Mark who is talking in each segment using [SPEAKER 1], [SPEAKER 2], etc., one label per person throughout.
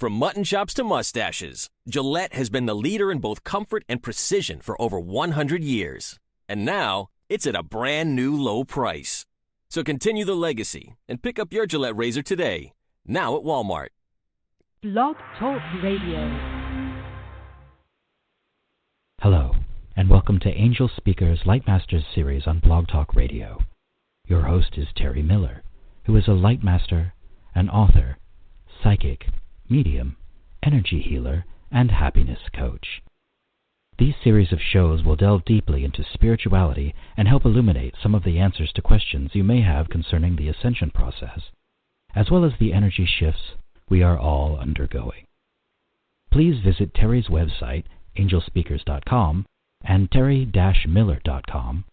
[SPEAKER 1] From mutton chops to mustaches, Gillette has been the leader in both comfort and precision for over 100 years. And now, it's at a brand new low price. So continue the legacy and pick up your Gillette razor today, now at Walmart.
[SPEAKER 2] Blog Talk Radio.
[SPEAKER 3] Hello, and welcome to Angelspeakers LightMaster series on Blog Talk Radio. Your host is Terry Miller, who is a LightMaster, an author, psychic, medium, energy healer, and happiness coach. These series of shows will delve deeply into spirituality and help illuminate some of the answers to questions you may have concerning the ascension process, as well as the energy shifts we are all undergoing. Please visit Terry's website, angelspeakers.com, and terry-miller.com,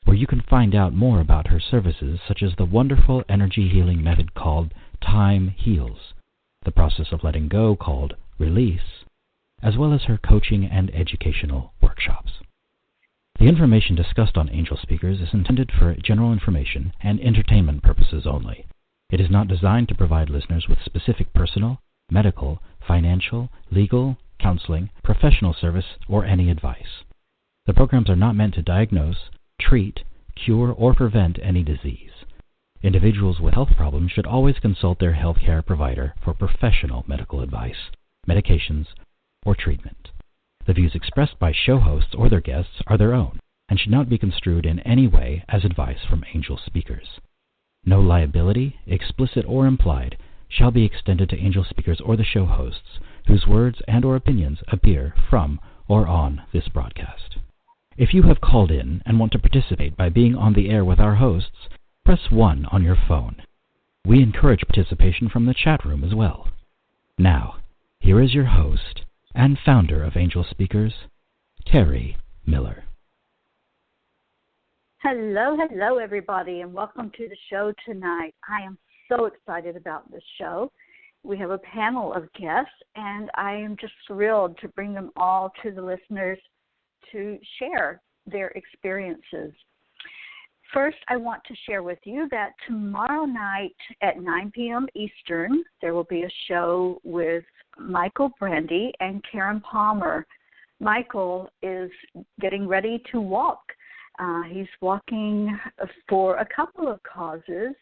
[SPEAKER 3] where you can find out more about her services such as the wonderful energy healing method called Time Heals, the process of letting go called Release, as well as her coaching and educational workshops. The information discussed on Angelspeakers is intended for general information and entertainment purposes only. It is not designed to provide listeners with specific personal, medical, financial, legal, counseling, professional service, or any advice. The programs are not meant to diagnose, treat, cure, or prevent any disease. Individuals with health problems should always consult their healthcare provider for professional medical advice, medications, or treatment. The views expressed by show hosts or their guests are their own and should not be construed in any way as advice from Angelspeakers. No liability, explicit or implied, shall be extended to Angelspeakers or the show hosts whose words and or opinions appear from or on this broadcast. If you have called in and want to participate by being on the air with our hosts, press 1 on your phone. We encourage participation from the chat room as well. Now, here is your host and founder of Angelspeakers, Terry Miller.
[SPEAKER 4] Hello, everybody, and welcome to the show tonight. I am so excited about this show. We have a panel of guests, and I am just thrilled to bring them all to the listeners to share their experiences. First, I want to share with you that tomorrow night at 9 p.m. Eastern, there will be a show with Michael Brandy and Karen Palmer. Michael is getting ready to walk. He's walking for a couple of causes,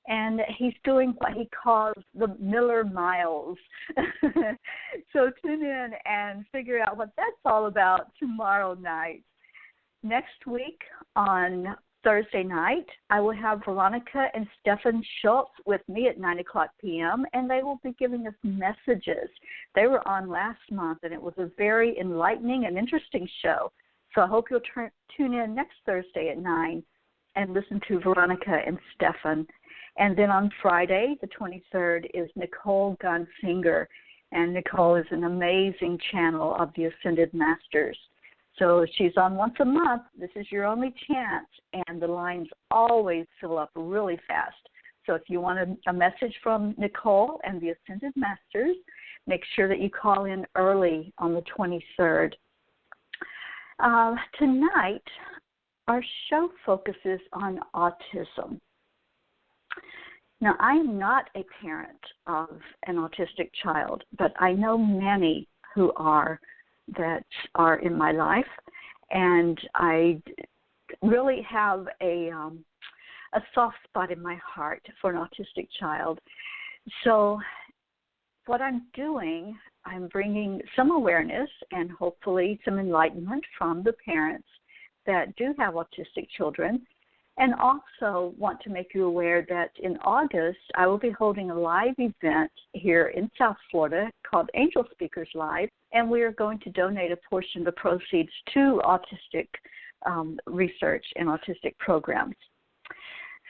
[SPEAKER 4] and he's doing what he calls the Miller Miles. So tune in and figure out what that's all about tomorrow night. Next week on Thursday night, I will have Veronica and Stefan Schultz with me at 9 o'clock p.m., and they will be giving us messages. They were on last month, and it was a very enlightening and interesting show. So I hope you'll tune in next Thursday at 9 and listen to Veronica and Stefan. And then on Friday, the 23rd, is Nicole Gunsinger, and Nicole is an amazing channel of the Ascended Masters. So she's on once a month. This is your only chance, and the lines always fill up really fast. So if you want a message from Nicole and the Ascended Masters, make sure that you call in early on the 23rd. Tonight, our show focuses on autism. Now, I'm not a parent of an autistic child, but I know many who are that are in my life, and I really have a soft spot in my heart for an autistic child. So what I'm doing, I'm bringing some awareness and hopefully some enlightenment from the parents that do have autistic children, and also want to make you aware that in August, I will be holding a live event here in South Florida called Angelspeakers Live, and we are going to donate a portion of the proceeds to autistic research and autistic programs.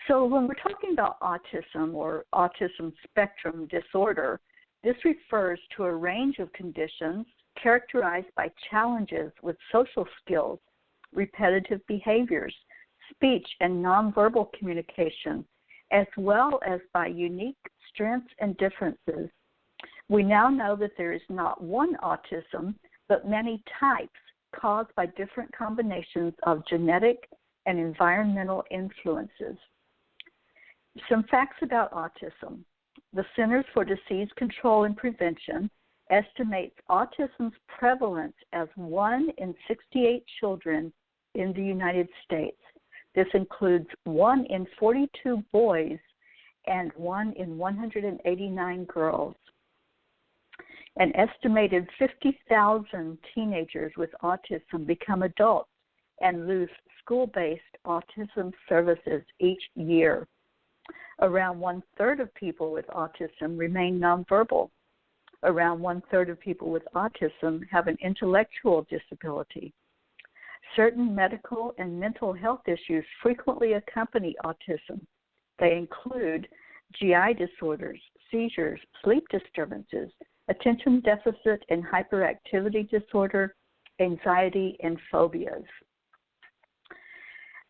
[SPEAKER 4] So when we're talking about autism or autism spectrum disorder, this refers to a range of conditions characterized by challenges with social skills, repetitive behaviors, speech and nonverbal communication, as well as by unique strengths and differences. We now know that there is not one autism, but many types caused by different combinations of genetic and environmental influences. Some facts about autism. The Centers for Disease Control and Prevention estimates autism's prevalence as 1 in 68 children in the United States. This includes 1 in 42 boys and 1 in 189 girls. An estimated 50,000 teenagers with autism become adults and lose school-based autism services each year. Around 1/3 of people with autism remain nonverbal. Around 1/3 of people with autism have an intellectual disability. Certain medical and mental health issues frequently accompany autism. They include GI disorders, seizures, sleep disturbances, attention deficit and hyperactivity disorder, anxiety, and phobias.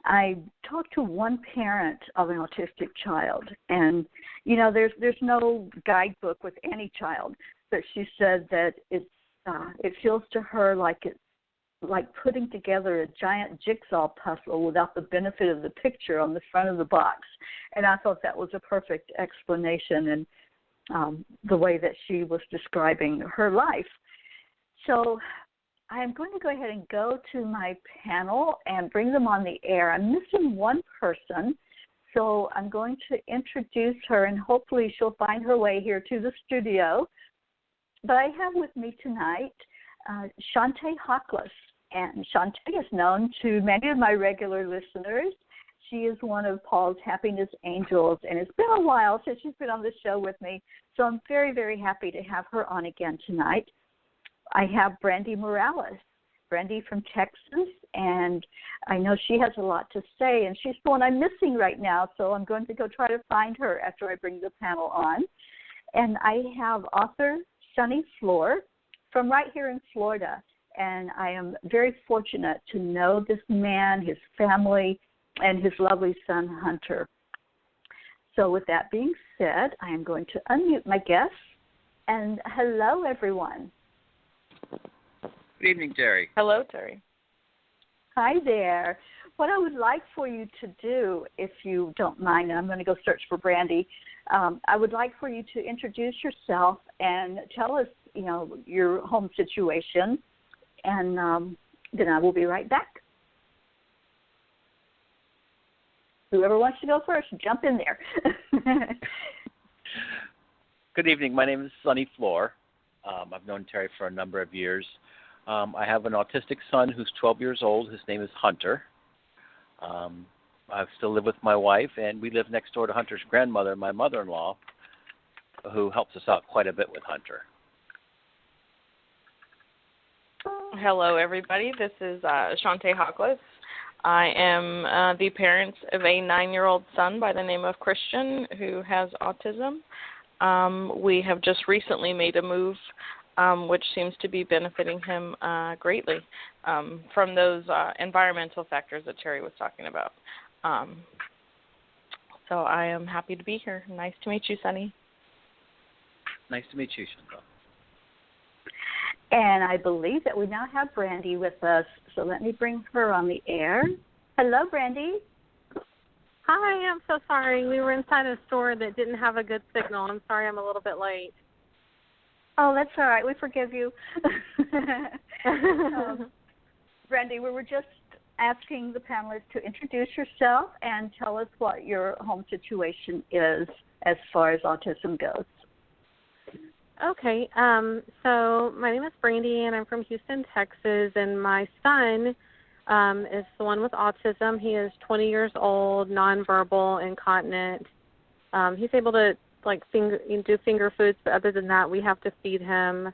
[SPEAKER 4] I talked to one parent of an autistic child, and there's no guidebook with any child, but she said that it feels to her like it's like putting together a giant jigsaw puzzle without the benefit of the picture on the front of the box. And I thought that was a perfect explanation and the way that she was describing her life. So I'm going to go ahead and go to my panel and bring them on the air. I'm missing one person, so I'm going to introduce her, and hopefully she'll find her way here to the studio. But I have with me tonight Shante Hawkless, and Shante is known to many of my regular listeners. She is one of Paul's Happiness Angels, and it's been a while since she's been on the show with me, so I'm very, very happy to have her on again tonight. I have Brandy Morales, Brandy from Texas, and I know she has a lot to say, and she's the one I'm missing right now, so I'm going to go try to find her after I bring the panel on. And I have author Sonny Floor from right here in Florida, and I am very fortunate to know this man, his family, and his lovely son, Hunter. So with that being said, I am going to unmute my guests, and hello, everyone.
[SPEAKER 5] Good evening, Terry.
[SPEAKER 6] Hello, Terry.
[SPEAKER 4] Hi there. What I would like for you to do, if you don't mind, and I'm going to go search for Brandy, I would like for you to introduce yourself and tell us, your home situation, and then I will be right back. Whoever wants to go first, jump in there.
[SPEAKER 5] Good evening. My name is Sonny Floor. I've known Terry for a number of years. I have an autistic son who's 12 years old. His name is Hunter. I still live with my wife, and we live next door to Hunter's grandmother, my mother-in-law, who helps us out quite a bit with Hunter.
[SPEAKER 6] Hello, everybody. This is Shante Hawkless. I am the parent of a 9-year-old son by the name of Christian who has autism. We have just recently made a move which seems to be benefiting him greatly from those environmental factors that Terry was talking about. So I am happy to be here. Nice to meet you, Sonny.
[SPEAKER 5] Nice to meet you, Chantal.
[SPEAKER 4] And I believe that we now have Brandy with us, so let me bring her on the air. Hello, Brandy.
[SPEAKER 7] Hi, I'm so sorry. We were inside a store that didn't have a good signal. I'm sorry I'm a little bit late.
[SPEAKER 4] Oh, that's all right. We forgive you. Brandy, we were just asking the panelists to introduce yourself and tell us what your home situation is as far as autism goes.
[SPEAKER 7] Okay, so my name is Brandy, and I'm from Houston, Texas, and my son is the one with autism. He is 20 years old, nonverbal, incontinent. He's able to do finger foods, but other than that, we have to feed him.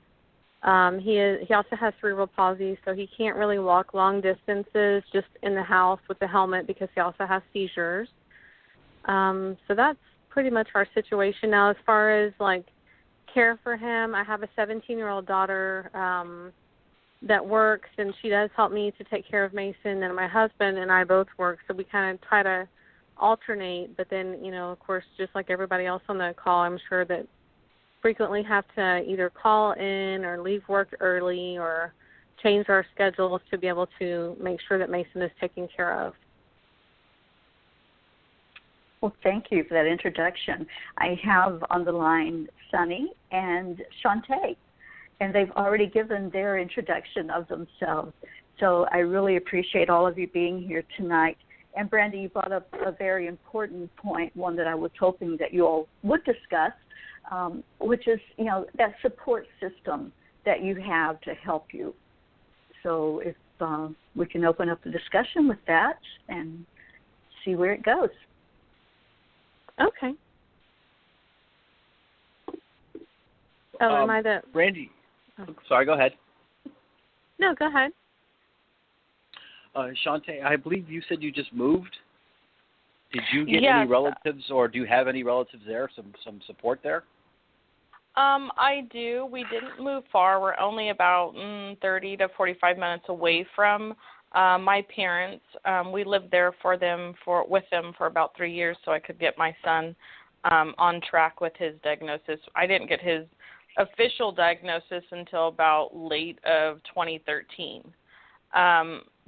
[SPEAKER 7] He also has cerebral palsy, so he can't really walk long distances just in the house with the helmet because he also has seizures. So that's pretty much our situation now. As far as care for him, I have a 17-year-old daughter that works, and she does help me to take care of Mason, and my husband and I both work, so we kind of try to alternate. But then, of course, just like everybody else on the call, I'm sure that frequently have to either call in or leave work early or change our schedules to be able to make sure that Mason is taken care of.
[SPEAKER 4] Well, thank you for that introduction. I have on the line Sonny and Shante. and they've already given their introduction of themselves. So I really appreciate all of you being here tonight. And Brandy, you brought up a very important point, one that I was hoping that you all would discuss, which is, that support system that you have to help you. So if we can open up the discussion with that and see where it goes.
[SPEAKER 7] Okay. Oh, am I the...
[SPEAKER 5] Brandy, sorry, go ahead.
[SPEAKER 7] No, go ahead.
[SPEAKER 5] Shante, I believe you said you just moved. Did you get any relatives, or do you have any relatives there, some support there?
[SPEAKER 6] I do. We didn't move far. We're only about 30 to 45 minutes away from my parents. We lived there with them for about 3 years, so I could get my son on track with his diagnosis. I didn't get his official diagnosis until about late of 2013.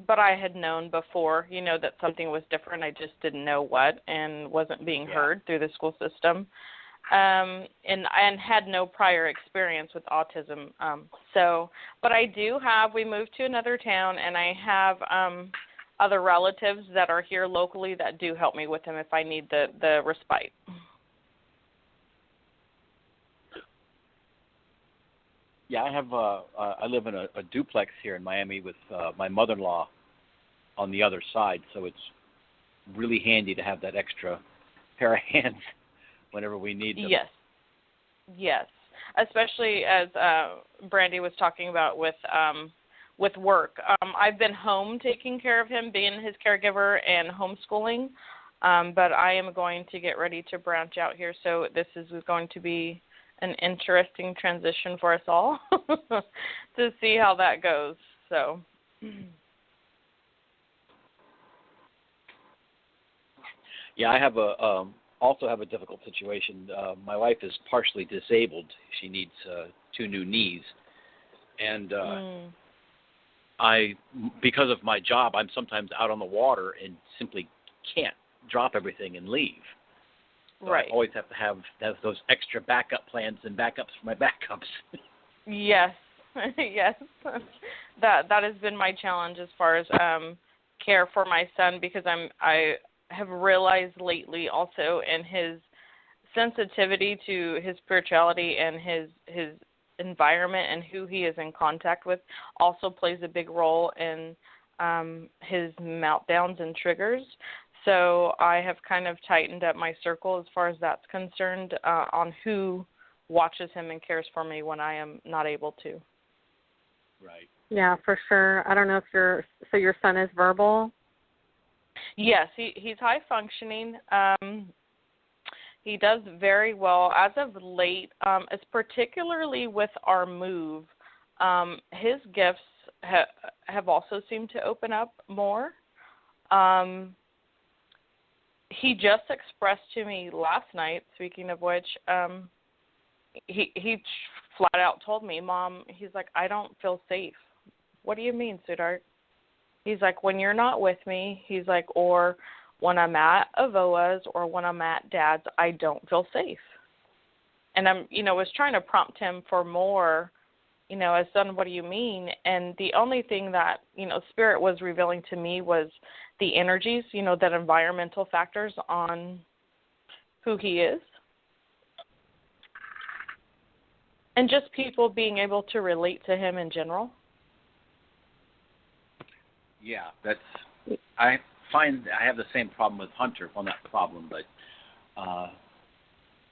[SPEAKER 6] But I had known before, that something was different. I just didn't know what, and wasn't being heard through the school system. And had no prior experience with autism. But I do we moved to another town, and I have other relatives that are here locally that do help me with him if I need the respite.
[SPEAKER 5] Yeah, I live in a duplex here in Miami with my mother-in-law on the other side, so it's really handy to have that extra pair of hands whenever we need them.
[SPEAKER 6] Yes. Especially as Brandy was talking about with work. I've been home taking care of him, being his caregiver and homeschooling, but I am going to get ready to branch out here, so this is going to be an interesting transition for us all to see how that goes. So.
[SPEAKER 5] Yeah, I have also have a difficult situation. My wife is partially disabled. She needs 2 new knees, and because of my job, I'm sometimes out on the water and simply can't drop everything and leave. So
[SPEAKER 6] right.
[SPEAKER 5] I always have to have those extra backup plans and backups for my backups.
[SPEAKER 6] Yes, yes. That has been my challenge as far as care for my son, because I have realized lately also in his sensitivity to his spirituality and his environment and who he is in contact with also plays a big role in his meltdowns and triggers. So I have kind of tightened up my circle as far as that's concerned on who watches him and cares for me when I am not able to.
[SPEAKER 5] Right.
[SPEAKER 7] Yeah, for sure. I don't know if your son is verbal?
[SPEAKER 6] Yes, he's high functioning. He does very well as of late. As particularly with our move, his gifts have also seemed to open up more. He just expressed to me last night, speaking of which, he flat out told me, Mom, he's like, I don't feel safe. What do you mean, sweetheart? He's like, when you're not with me, he's like, or when I'm at Avoa's or when I'm at Dad's, I don't feel safe. And I'm, was trying to prompt him for more, as son, what do you mean? And the only thing that, Spirit was revealing to me was the energies, that environmental factors on who he is. And just people being able to relate to him in general.
[SPEAKER 5] Yeah, I find I have the same problem with Hunter. Well, not problem, but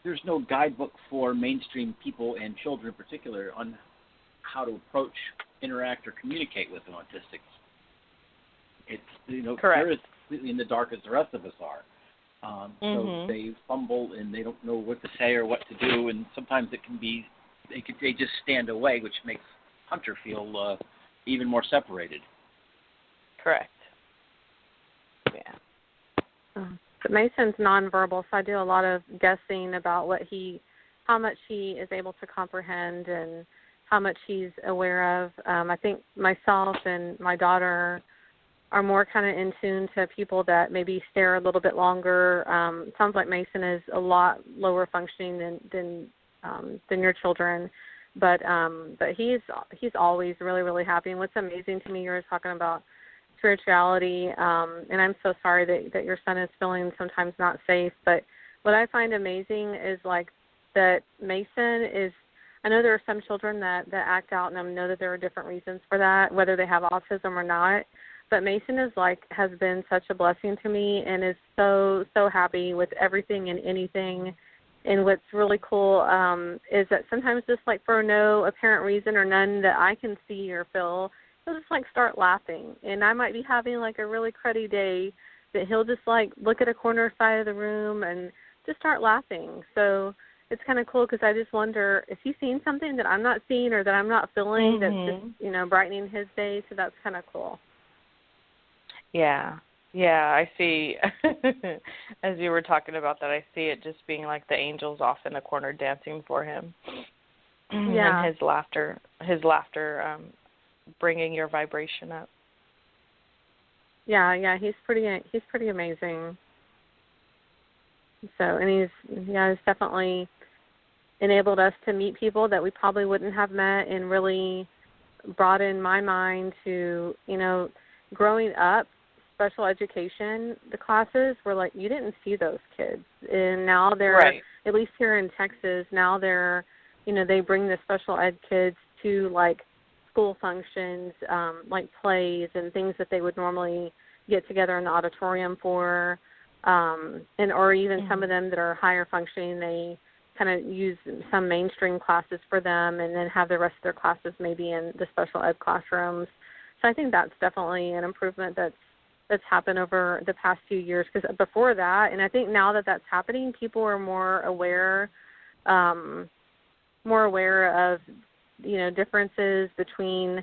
[SPEAKER 5] there's no guidebook for mainstream people and children in particular on how to approach, interact, or communicate with an autistic. It's,
[SPEAKER 6] Correct.
[SPEAKER 5] They're as completely in the dark as the rest of us are. So they fumble and they don't know what to say or what to do, and sometimes it can be, they just stand away, which makes Hunter feel even more separated.
[SPEAKER 6] Correct. Yeah.
[SPEAKER 7] But Mason's nonverbal, so I do a lot of guessing about how much he is able to comprehend and how much he's aware of. I think myself and my daughter are more kind of in tune to people that maybe stare a little bit longer. It sounds like Mason is a lot lower functioning than your children. But he's always really, really happy. And what's amazing to me, you were talking about spirituality, and I'm so sorry that your son is feeling sometimes not safe. But what I find amazing is like that Mason is. I know there are some children that act out, and I know that there are different reasons for that, whether they have autism or not. But Mason has been such a blessing to me, and is so happy with everything and anything. And what's really cool is that sometimes just like for no apparent reason or none that I can see or feel, he'll just like start laughing. And I might be having like a really cruddy day, that he'll just like look at a corner side of the room and just start laughing. So it's kind of cool because I just wonder, is he seeing something that I'm not seeing or that I'm not feeling that's just, brightening his day? So that's kind of cool.
[SPEAKER 6] Yeah, I see. As you were talking about that, I see it just being like the angels off in the corner dancing for him.
[SPEAKER 7] Yeah.
[SPEAKER 6] And his laughter bringing your vibration up.
[SPEAKER 7] Yeah, he's pretty amazing. So, and he's definitely enabled us to meet people that we probably wouldn't have met, and really broadened my mind to, growing up, special education, the classes were like, you didn't see those kids. And now they're,
[SPEAKER 6] right.
[SPEAKER 7] At least here in Texas, now they're, they bring the special ed kids to like school functions, like plays and things that they would normally get together in the auditorium for. Or even some of them that are higher functioning, they kind of use some mainstream classes for them, and then have the rest of their classes maybe in the special ed classrooms. So I think that's definitely an improvement that's happened over the past few years. Because before that, and I think now that that's happening, people are more aware of differences between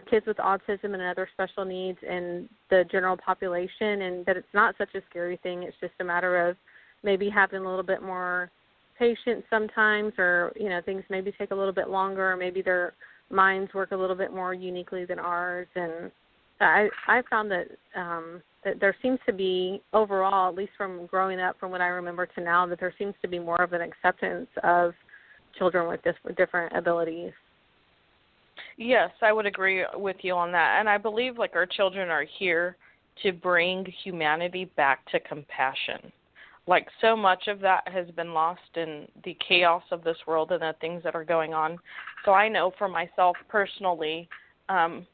[SPEAKER 7] kids with autism and other special needs and the general population, and that it's not such a scary thing. It's just a matter of maybe having a little bit more patience sometimes, or, things maybe take a little bit longer, or maybe their minds work a little bit more uniquely than ours. And I found that that there seems to be overall, at least from growing up, from what I remember to now, that there seems to be more of an acceptance of children with different abilities.
[SPEAKER 6] Yes, I would agree with you on that. And I believe like our children are here to bring humanity back to compassion. Like so much of that has been lost in the chaos of this world and the things that are going on. So I know for myself personally how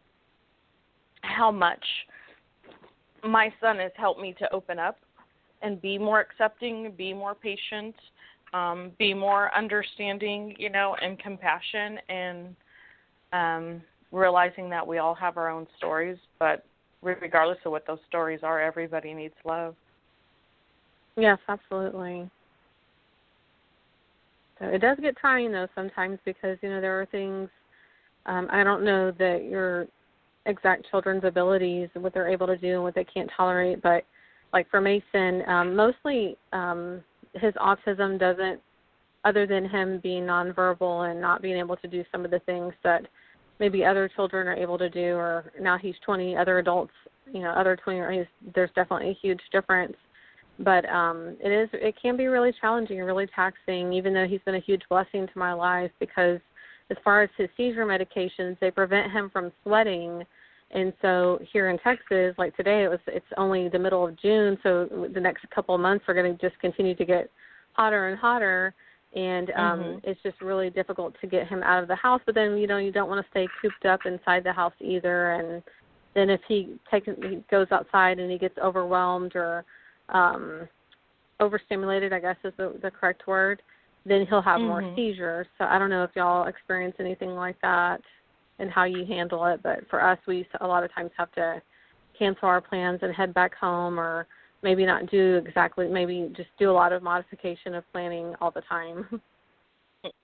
[SPEAKER 6] much my son has helped me to open up and be more accepting, be more patient, be more understanding, and compassion, and realizing that we all have our own stories, but regardless of what those stories are, everybody needs love.
[SPEAKER 7] Yes, absolutely. So it does get trying, though, sometimes, because, there are things, I don't know that your exact children's abilities, what they're able to do and what they can't tolerate, but like for Mason, mostly his autism doesn't, other than him being nonverbal and not being able to do some of the things that maybe other children are able to do, or now he's 20, other adults, other 20, there's definitely a huge difference. But it can be really challenging and really taxing, even though he's been a huge blessing to my life, because as far as his seizure medications, they prevent him from sweating. And so here in Texas, like today, it's only the middle of June, so the next couple of months are going to just continue to get hotter and hotter. And it's just really difficult to get him out of the house. But then, you don't want to stay cooped up inside the house either. And then if he goes outside and he gets overwhelmed or overstimulated, I guess is the correct word, then he'll have more seizures. So I don't know if y'all experience anything like that and how you handle it. But for us, we a lot of times have to cancel our plans and head back home, or maybe not do exactly, maybe just do a lot of modification of planning all the time.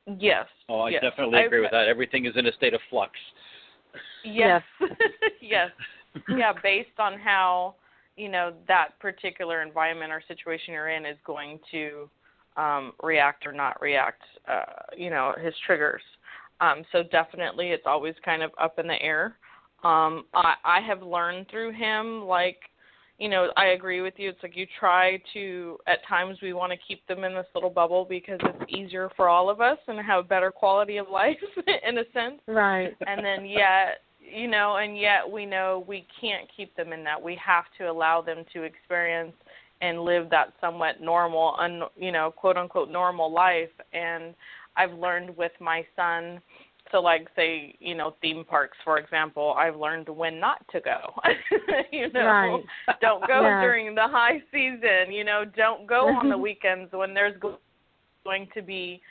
[SPEAKER 6] Yes.
[SPEAKER 5] Oh, I
[SPEAKER 6] yes.
[SPEAKER 5] definitely agree with that. Everything is in a state of flux.
[SPEAKER 6] Yes. Yes. Yeah, based on how, that particular environment or situation you're in is going to react or not react, his triggers. So definitely it's always kind of up in the air. I have learned through him, like, I agree with you. It's like you try to, at times we want to keep them in this little bubble because it's easier for all of us and have better quality of life in a sense.
[SPEAKER 7] Right.
[SPEAKER 6] And then yet we know we can't keep them in that. We have to allow them to experience and live that somewhat normal, quote unquote normal life. And I've learned with my son, so like say, theme parks, for example, I've learned when not to go.
[SPEAKER 7] Right.
[SPEAKER 6] Don't go during the high season, don't go on the weekends when there's going to be,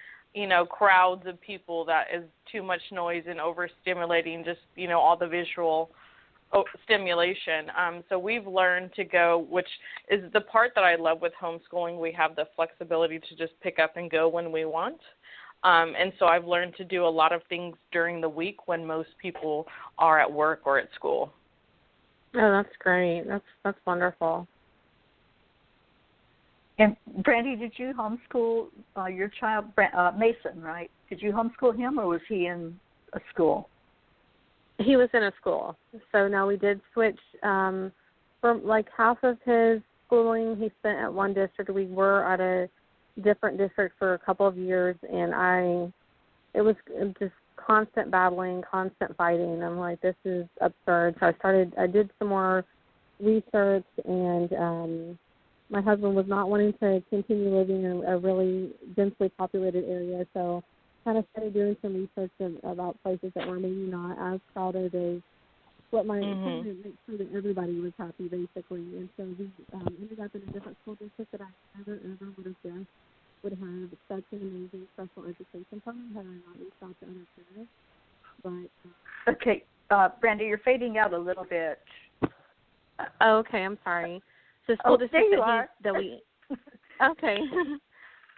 [SPEAKER 6] crowds of people that is too much noise and overstimulating, just, all the visual stimulation. So we've learned to go, which is the part that I love with homeschooling. We have the flexibility to just pick up and go when we want. And so I've learned to do a lot of things during the week when most people are at work or at school.
[SPEAKER 7] Oh, that's great. That's wonderful.
[SPEAKER 4] And Brandy, did you homeschool your child, Mason, right? Did you homeschool him, or was he in a school?
[SPEAKER 7] He was in a school. So now we did switch from like half of his schooling he spent at one district. We were at a different district for a couple of years, and it was just constant battling, constant fighting. I'm like, this is absurd. So I did some more research, and my husband was not wanting to continue living in a really densely populated area, so kind of started doing some research about places that were maybe not as crowded as what my trying to make sure that everybody was happy, basically. And so we ended up in a different school district that I never, ever would have guessed would have such an amazing special education program had I not reached out to other parents. But
[SPEAKER 4] okay, Brandy, you're fading out a little bit.
[SPEAKER 7] Okay, I'm sorry. The school district okay.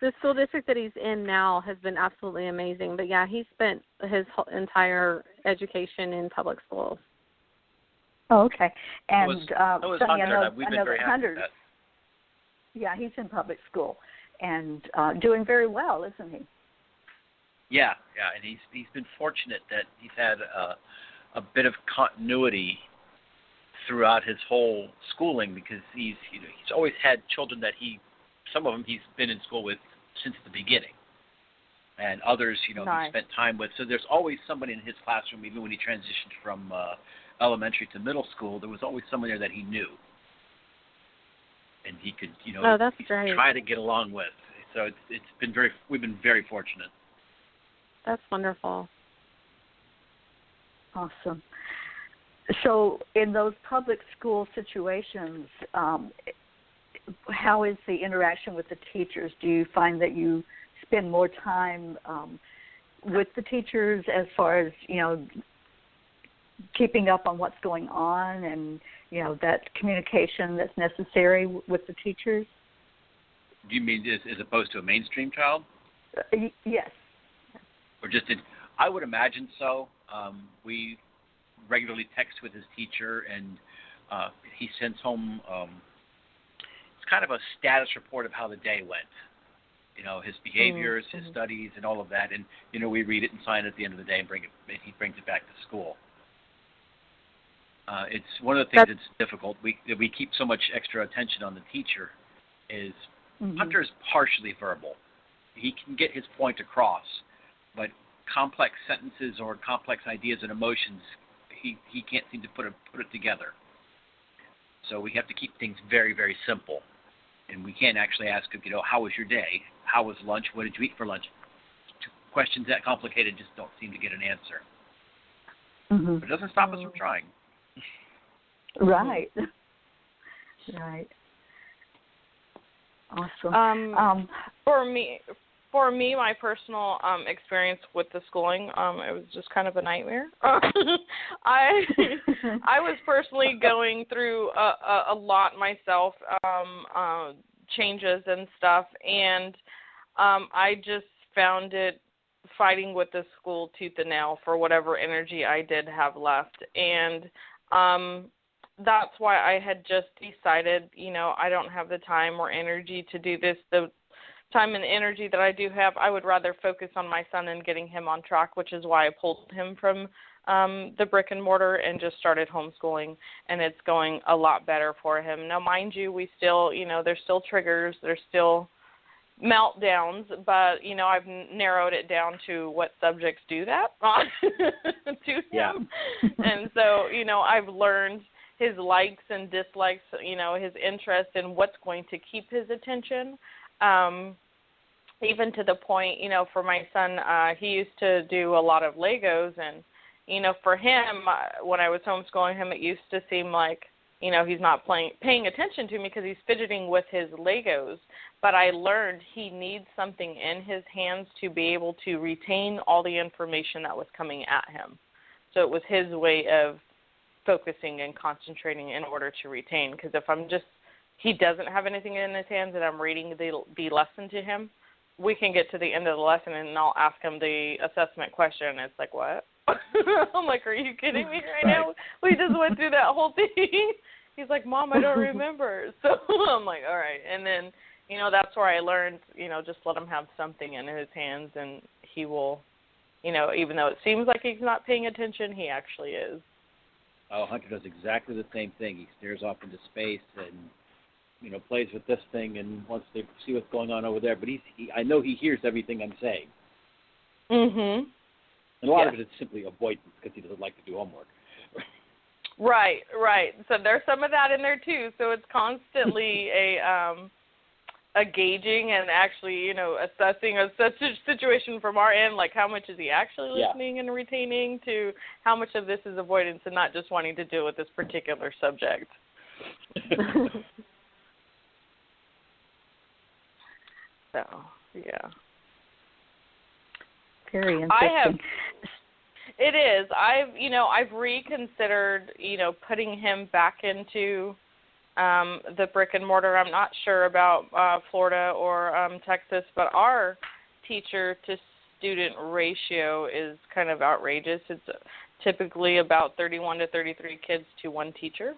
[SPEAKER 7] The school district that he's in now has been absolutely amazing. But yeah, he spent his whole entire education in public schools.
[SPEAKER 4] Oh, okay. And
[SPEAKER 5] was
[SPEAKER 4] Sonny,
[SPEAKER 5] Hunter, we've been very happy with that.
[SPEAKER 4] Yeah, he's in public school and doing very well, isn't he?
[SPEAKER 5] Yeah, and he's been fortunate that he's had a bit of continuity throughout his whole schooling, because he's always had children that some of them he's been in school with since the beginning, and others he spent time with. So there's always somebody in his classroom, even when he transitioned from elementary to middle school. There was always somebody there that he knew, and he could
[SPEAKER 7] that's great.
[SPEAKER 5] Try to get along with. So we've been very fortunate.
[SPEAKER 7] That's wonderful.
[SPEAKER 4] Awesome. So in those public school situations, how is the interaction with the teachers? Do you find that you spend more time with the teachers as far as, keeping up on what's going on and, that communication that's necessary with the teachers?
[SPEAKER 5] Do you mean as opposed to a mainstream child?
[SPEAKER 4] Yes.
[SPEAKER 5] Or I would imagine so. We regularly text with his teacher, and he sends home it's kind of a status report of how the day went. His behaviors, his studies, and all of that. And we read it and sign it at the end of the day, and he brings it back to school. It's one of the things that's difficult. We keep so much extra attention on the teacher. Is Hunter's partially verbal. He can get his point across, but complex sentences or complex ideas and emotions, he can't seem to put it together. So we have to keep things very, very simple. And we can't actually ask him, how was your day? How was lunch? What did you eat for lunch? Questions that complicated just don't seem to get an answer. But it doesn't stop us from trying.
[SPEAKER 4] Right. Right. Awesome.
[SPEAKER 6] For me, my personal experience with the schooling, it was just kind of a nightmare. I was personally going through a lot myself, changes and stuff, and I just found it fighting with the school tooth and nail for whatever energy I did have left. And that's why I had just decided, I don't have the time or energy to do this. time and energy that I do have, I would rather focus on my son and getting him on track, which is why I pulled him from the brick and mortar and just started homeschooling, and it's going a lot better for him. Now, mind you, we still, there's still triggers, there's still meltdowns, but, I've narrowed it down to what subjects do that to him.
[SPEAKER 5] Yeah.
[SPEAKER 6] And so, I've learned his likes and dislikes, his interest in what's going to keep his attention. Even to the point, for my son, he used to do a lot of Legos, and, for him, when I was homeschooling him, it used to seem like, he's not paying attention to me because he's fidgeting with his Legos. But I learned he needs something in his hands to be able to retain all the information that was coming at him. So it was his way of focusing and concentrating in order to retain. Because if he doesn't have anything in his hands and I'm reading the lesson to him, we can get to the end of the lesson and I'll ask him the assessment question. And it's like, what? I'm like, are you kidding me right now? We just went through that whole thing. He's like, Mom, I don't remember. So I'm like, all right. And then, that's where I learned, just let him have something in his hands and he will, even though it seems like he's not paying attention, he actually is.
[SPEAKER 5] Oh, Hunter does exactly the same thing. He stares off into space and, plays with this thing and wants to see what's going on over there. But I know he hears everything I'm saying.
[SPEAKER 6] Mm-hmm.
[SPEAKER 5] And a lot of it is simply avoidance because he doesn't like to do homework.
[SPEAKER 6] Right. So there's some of that in there too. So it's constantly a gauging and actually, assessing such a situation from our end, like how much is he actually listening and retaining to how much of this is avoidance and not just wanting to deal with this particular subject. So, yeah.
[SPEAKER 4] Very interesting.
[SPEAKER 6] It is. I've reconsidered, putting him back into the brick and mortar. I'm not sure about Florida or Texas, but our teacher-to-student ratio is kind of outrageous. It's typically about 31 to 33 kids to one teacher.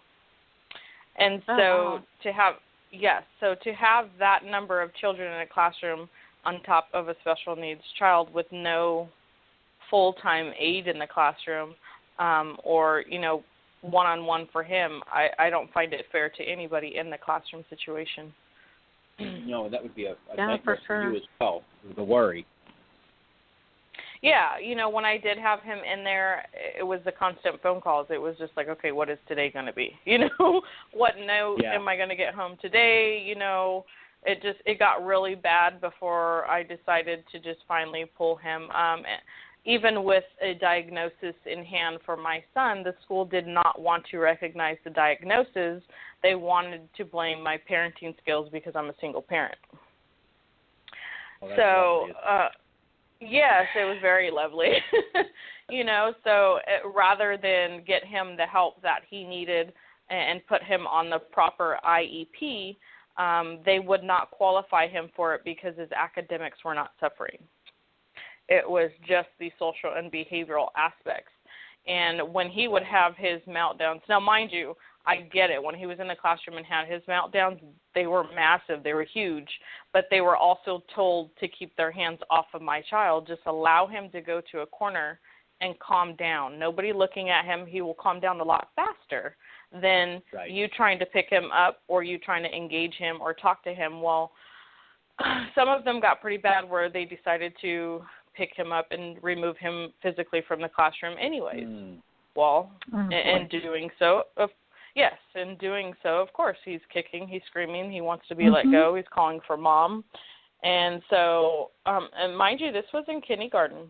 [SPEAKER 6] And so to have that number of children in a classroom on top of a special needs child with no full-time aid in the classroom or, one-on-one for him, I don't find it fair to anybody in the classroom situation.
[SPEAKER 5] No, that would be a nightmare
[SPEAKER 7] for
[SPEAKER 5] you as well, the worry.
[SPEAKER 6] Yeah, when I did have him in there, it was the constant phone calls. It was just like, okay, what is today going to be? What note am I going to get home today? It got really bad before I decided to just finally pull him. Even with a diagnosis in hand for my son, the school did not want to recognize the diagnosis. They wanted to blame my parenting skills because I'm a single parent. So, yes, it was very lovely. So rather than get him the help that he needed and put him on the proper IEP, they would not qualify him for it because his academics were not suffering. It was just the social and behavioral aspects. And when he would have his meltdowns, now mind you, I get it. When he was in the classroom and had his meltdowns, they were massive. They were huge. But they were also told to keep their hands off of my child. Just allow him to go to a corner and calm down. Nobody looking at him. He will calm down a lot faster than you trying to pick him up or you trying to engage him or talk to him. Well, some of them got pretty bad where they decided to pick him up and remove him physically from the classroom anyways. Well, in doing so, of course, he's kicking, he's screaming, he wants to be let go, he's calling for mom. And so, and mind you, this was in kindergarten.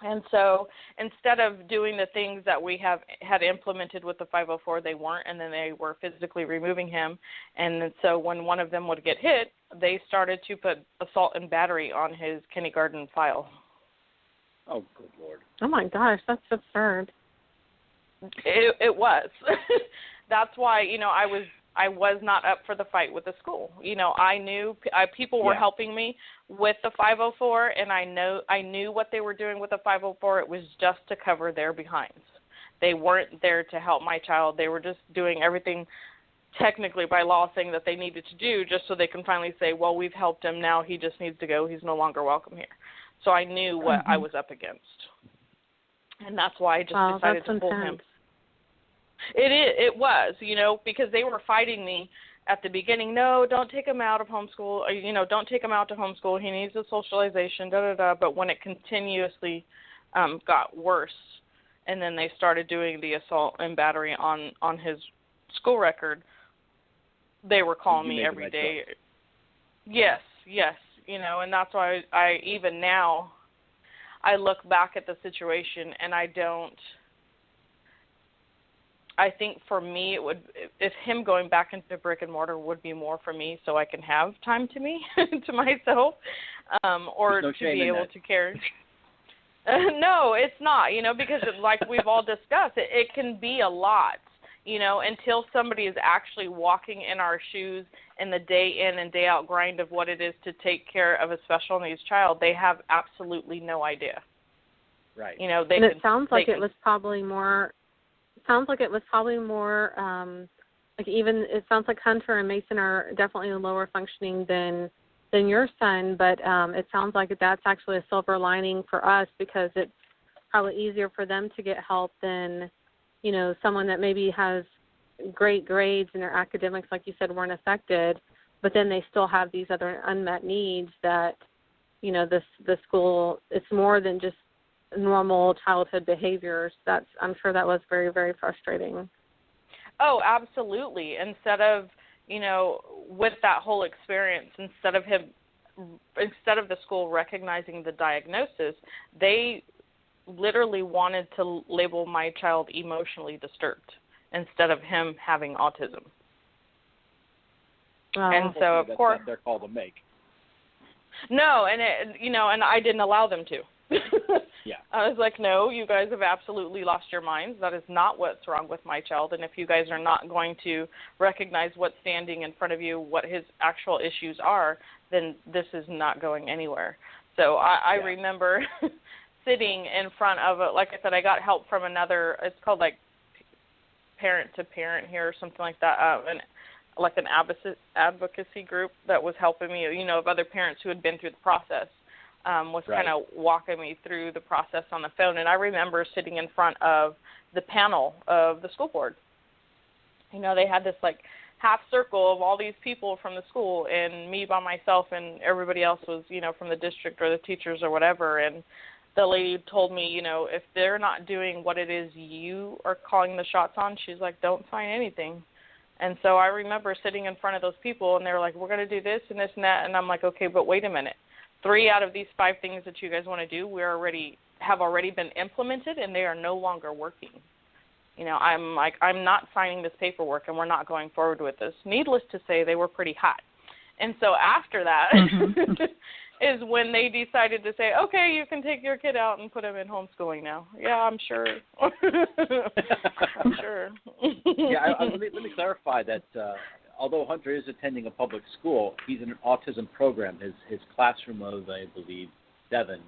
[SPEAKER 6] And so instead of doing the things that we had implemented with the 504, they weren't, and then they were physically removing him. And so when one of them would get hit, they started to put assault and battery on his kindergarten file.
[SPEAKER 5] Oh, good Lord.
[SPEAKER 7] Oh, my gosh, that's absurd.
[SPEAKER 6] It was. That's why, I was not up for the fight with the school. I knew people were helping me with the 504, and I knew what they were doing with the 504. It was just to cover their behinds. They weren't there to help my child. They were just doing everything technically by law saying that they needed to do, just so they can finally say, well, we've helped him, now he just needs to go, he's no longer welcome here. So I knew what I was up against. And that's why I just decided to pull him. It was, because they were fighting me at the beginning. No, don't take him out of homeschool. Or, don't take him out to homeschool. He needs the socialization, da-da-da. But when it continuously got worse, and then they started doing the assault and battery on his school record, they were calling me every day. Yes, and that's why I even now, I look back at the situation and I think for me if him going back into brick and mortar would be more for me so I can have time to me, to myself, or to be able to care. No, it's not, because like we've all discussed, it can be a lot. Until somebody is actually walking in our shoes in the day in and day out grind of what it is to take care of a special needs child, they have absolutely no idea.
[SPEAKER 5] Right.
[SPEAKER 6] It
[SPEAKER 7] sounds like it was probably more. Like even it sounds like Hunter and Mason are definitely lower functioning than your son, but it sounds like that's actually a silver lining for us because it's probably easier for them to get help than someone that maybe has great grades and their academics, like you said, weren't affected, but then they still have these other unmet needs that, the school, it's more than just normal childhood behaviors. I'm sure that was very, very frustrating.
[SPEAKER 6] Oh, absolutely. Instead of, with that whole experience, instead of the school recognizing the diagnosis, they literally wanted to label my child emotionally disturbed instead of him having autism. And so, of course,
[SPEAKER 5] that's their call to make.
[SPEAKER 6] No, and I didn't allow them to.
[SPEAKER 5] Yeah.
[SPEAKER 6] I was like, no, you guys have absolutely lost your minds. That is not what's wrong with my child. And if you guys are not going to recognize what's standing in front of you, what his actual issues are, then this is not going anywhere. So I remember sitting in front of like I said, I got help from another, it's called like parent to parent here or something like that, like an advocacy group that was helping me, of other parents who had been through the process, was kind of walking me through the process on the phone. And I remember sitting in front of the panel of the school board. They had this like half circle of all these people from the school and me by myself, and everybody else was, from the district or the teachers or whatever. And the lady told me, if they're not doing what it is you are calling the shots on, she's like, don't sign anything. And so I remember sitting in front of those people, and they were like, we're going to do this and this and that. And I'm like, okay, but wait a minute. 3 out of these 5 things that you guys want to do, have already been implemented, and they are no longer working. I'm like, I'm not signing this paperwork, and we're not going forward with this. Needless to say, they were pretty hot. And so after that is when they decided to say, okay, you can take your kid out and put him in homeschooling now. Yeah, I'm sure. I'm sure.
[SPEAKER 5] Yeah, let me clarify that although Hunter is attending a public school, he's in an autism program. His classroom of, I believe, 7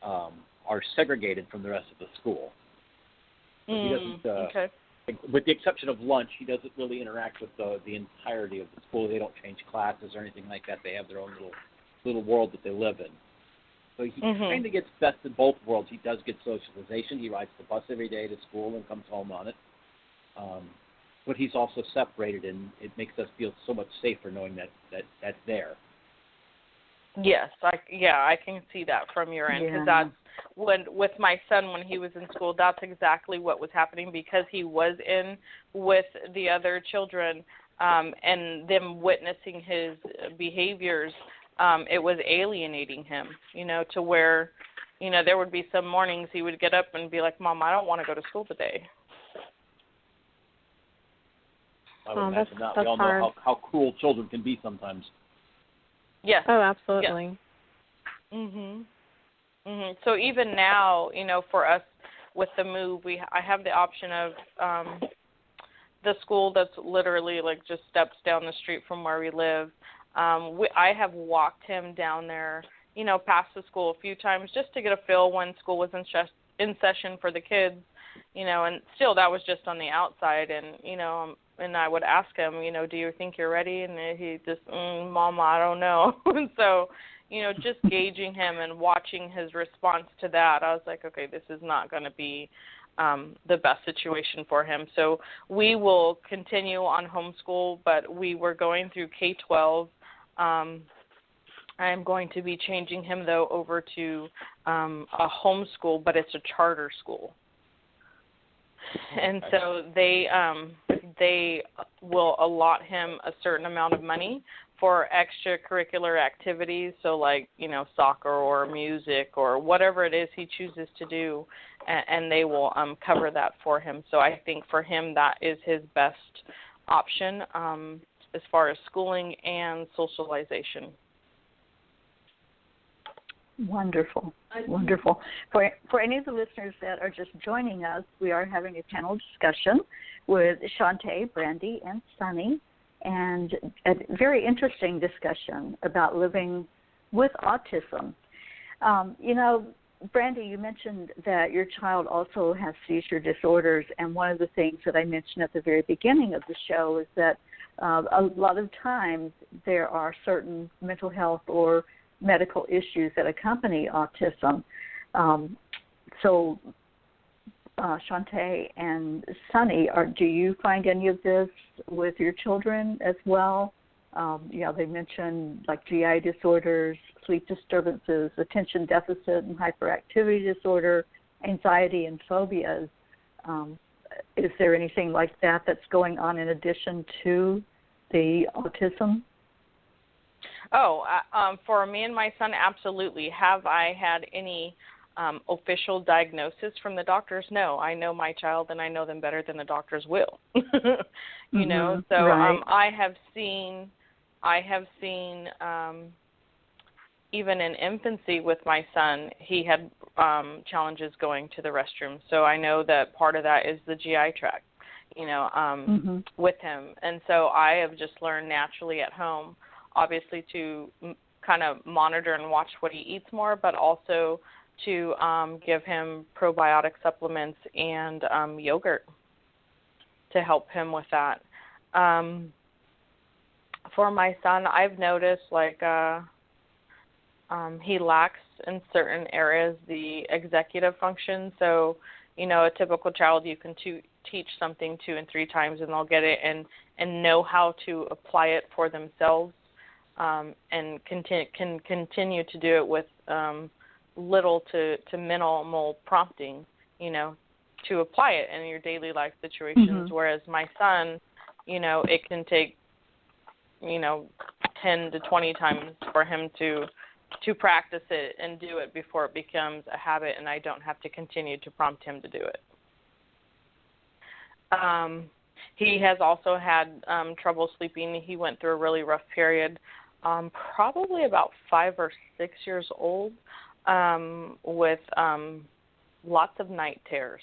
[SPEAKER 5] are segregated from the rest of the school. So he doesn't,
[SPEAKER 6] okay.
[SPEAKER 5] With the exception of lunch, he doesn't really interact with the entirety of the school. They don't change classes or anything like that. They have their own little world that they live in. So he kind of gets best in both worlds. He does get socialization. He rides the bus every day to school and comes home on it. But he's also separated, and it makes us feel so much safer knowing that that's there.
[SPEAKER 6] Yes, I can see that from your end, because that's with my son when he was in school, that's exactly what was happening, because he was in with the other children and them witnessing his behaviors. It was alienating him, to where, there would be some mornings he would get up and be like, Mom, I don't want to go to school today.
[SPEAKER 5] I would imagine that. We all know how cruel children can be sometimes.
[SPEAKER 6] Yes.
[SPEAKER 7] Oh, absolutely.
[SPEAKER 6] Yes. So even now, for us with the move, I have the option of the school that's literally like just steps down the street from where we live. I have walked him down there, past the school a few times just to get a feel when school was in session for the kids, and still that was just on the outside. And, and I would ask him, do you think you're ready? And he just, Mama, I don't know. And so, just gauging him and watching his response to that, I was like, okay, this is not going to be the best situation for him. So we will continue on homeschool, but we were going through K-12. I am going to be changing him, though, over to a homeschool, but it's a charter school. And so they will allot him a certain amount of money for extracurricular activities, so like, soccer or music or whatever it is he chooses to do, and they will cover that for him. So I think for him that is his best option as far as schooling and socialization.
[SPEAKER 4] Wonderful, wonderful. For any of the listeners that are just joining us, we are having a panel discussion with Shantae, Brandy, and Sunny, and a very interesting discussion about living with autism. Brandy, you mentioned that your child also has seizure disorders, and one of the things that I mentioned at the very beginning of the show is that a lot of times there are certain mental health or medical issues that accompany autism. So, Shantae and Sunny, do you find any of this with your children as well? They mentioned like GI disorders, sleep disturbances, attention deficit and hyperactivity disorder, anxiety and phobias. Is there anything like that that's going on in addition to the autism?
[SPEAKER 6] Oh, for me and my son, absolutely. Have I had any official diagnosis from the doctors? No. I know my child, and I know them better than the doctors will. So right. I have seen even in infancy with my son, he had challenges going to the restroom. So I know that part of that is the GI tract, with him. And so I have just learned naturally at home, obviously, to kind of monitor and watch what he eats more, but also to give him probiotic supplements and yogurt to help him with that. For my son, I've noticed he lacks in certain areas the executive function. So, a typical child, you can teach something 2 and 3 times and they'll get it and know how to apply it for themselves. And can continue to do it with little to minimal prompting, to apply it in your daily life situations. Mm-hmm. Whereas my son, it can take, 10 to 20 times for him to practice it and do it before it becomes a habit, and I don't have to continue to prompt him to do it. He has also had trouble sleeping. He went through a really rough period. Probably about 5 or 6 years old, with lots of night terrors.